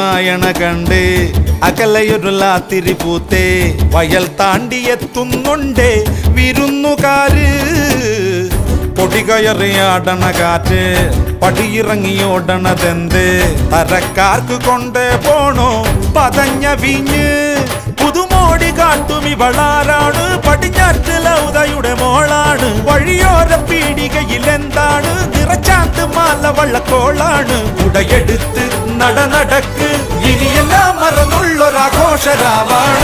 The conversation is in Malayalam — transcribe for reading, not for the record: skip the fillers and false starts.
മായണ കണ്ട് അകലയൊരു ലാത്തിരി പൂത്തേ വയൽ താണ്ടിയെത്തുന്നുണ്ടേ വിരുന്നുകാര് പൊടികയറിയാടണ കാറ്റ് പടിയിറങ്ങിയോടണതെന്ത് തരക്കാർക്ക് കൊണ്ടേ പോണോ പതഞ്ഞ വീഞ്ഞ് പുതുമോടി കാട്ടും ഇവളാരാണ് പടിഞ്ഞാറ്റിലൗതയുടെ മോളാണ് വഴിയോര പീടികയിൽ എന്താണ് നിറച്ചാന്ത് മാല വള്ളക്കോളാണ് ഉടയെടുത്ത് നടക്ക് ഇനിയെല്ലാം മറന്നുള്ളൊരാഘോഷരാവാണ്